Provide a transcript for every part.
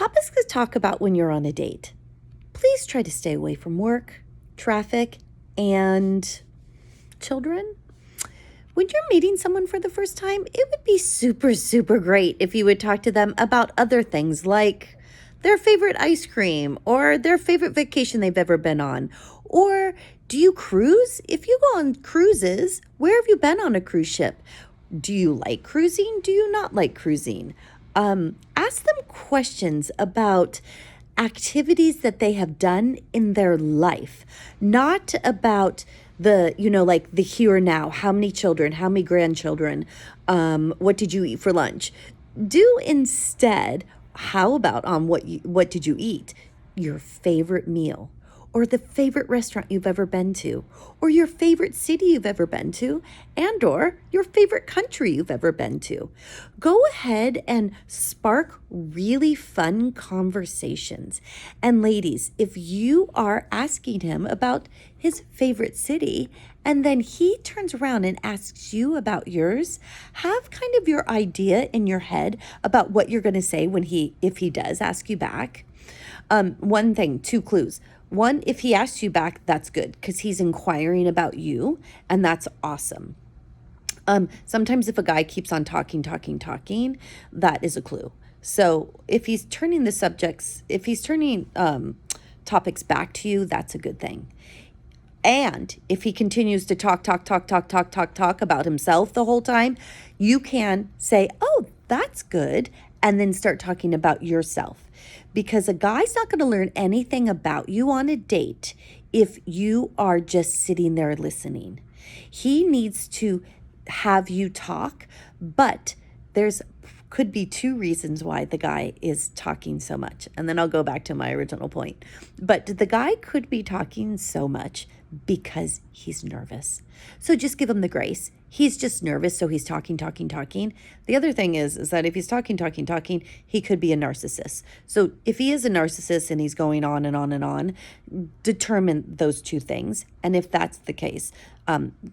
Topics to talk about when you're on a date. Please try to stay away from work, traffic, and children. When you're meeting someone for the first time, it would be super, super great if you would talk to them about other things like their favorite ice cream or their favorite vacation they've ever been on. Or do you cruise? If you go on cruises, where have you been on a cruise ship? Do you like cruising? Do you not like cruising? Ask them questions about activities that they have done in their life, not about like the here and now. How many children? How many grandchildren? What did you eat for lunch? Do instead, how about on what did you eat? Your favorite meal, or the favorite restaurant you've ever been to, or your favorite city you've ever been to, and or your favorite country you've ever been to. Go ahead and spark really fun conversations. And ladies, if you are asking him about his favorite city, and then he turns around and asks you about yours, have kind of your idea in your head about what you're going to say if he does ask you back. One thing, 2 clues. One, if he asks you back, that's good because he's inquiring about you, and that's awesome. Sometimes if a guy keeps on talking, that is a clue. So if he's turning topics back to you, that's a good thing. And if he continues to talk about himself the whole time, you can say, oh, that's good, and then start talking about yourself. Because a guy's not going to learn anything about you on a date if you are just sitting there listening. He needs to have you talk, but could be 2 reasons why the guy is talking so much. And then I'll go back to my original point. But the guy could be talking so much because he's nervous. So just give him the grace. He's just nervous, so he's talking. The other thing is that if he's talking, he could be a narcissist. So if he is a narcissist and he's going on and on and on, determine those 2 things. And if that's the case,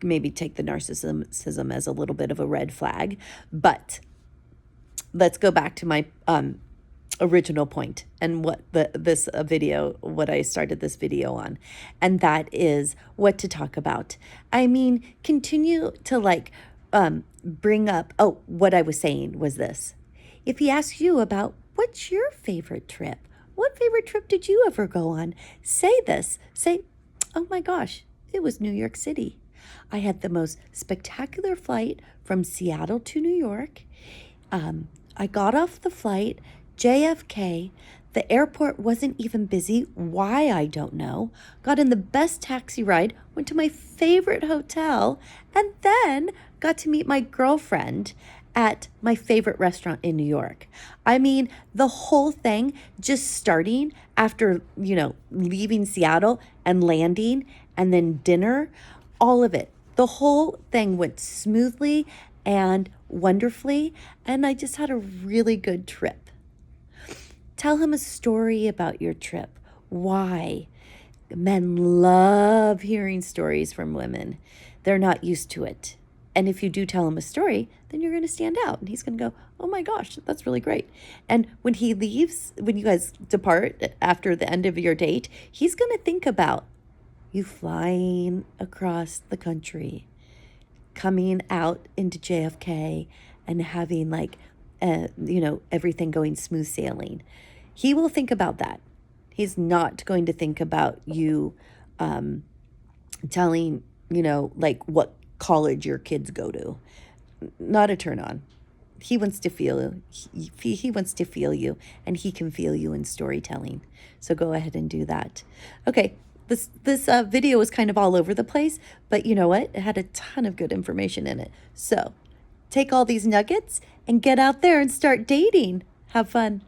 maybe take the narcissism as a little bit of a red flag. But let's go back to my original point and what I started this video on, and that is what to talk about. I mean, continue to bring up, what I was saying was this. If he asks you about what's your favorite trip, what favorite trip did you ever go on? Say this, oh my gosh, it was New York City. I had the most spectacular flight from Seattle to New York. I got off the flight, JFK. The airport wasn't even busy. Why, I don't know. Got in the best taxi ride, went to my favorite hotel, and then got to meet my girlfriend at my favorite restaurant in New York. I mean, the whole thing just starting after, leaving Seattle and landing and then dinner, all of it. The whole thing went smoothly and wonderfully, and I just had a really good trip. Tell him a story about your trip. Why? Men love hearing stories from women. They're not used to it. And if you do tell him a story, then you're going to stand out. And he's going to go, oh my gosh, that's really great. And when he leaves, when you guys depart after the end of your date, he's going to think about you flying across the country, coming out into JFK and having everything going smooth sailing. He will think about that. He's not going to think about you telling, what college your kids go to. Not a turn on. He wants to feel he wants to feel you, and he can feel you in storytelling. So go ahead and do that. Okay. This video was kind of all over the place, but you know what? It had a ton of good information in it. So take all these nuggets and get out there and start dating. Have fun.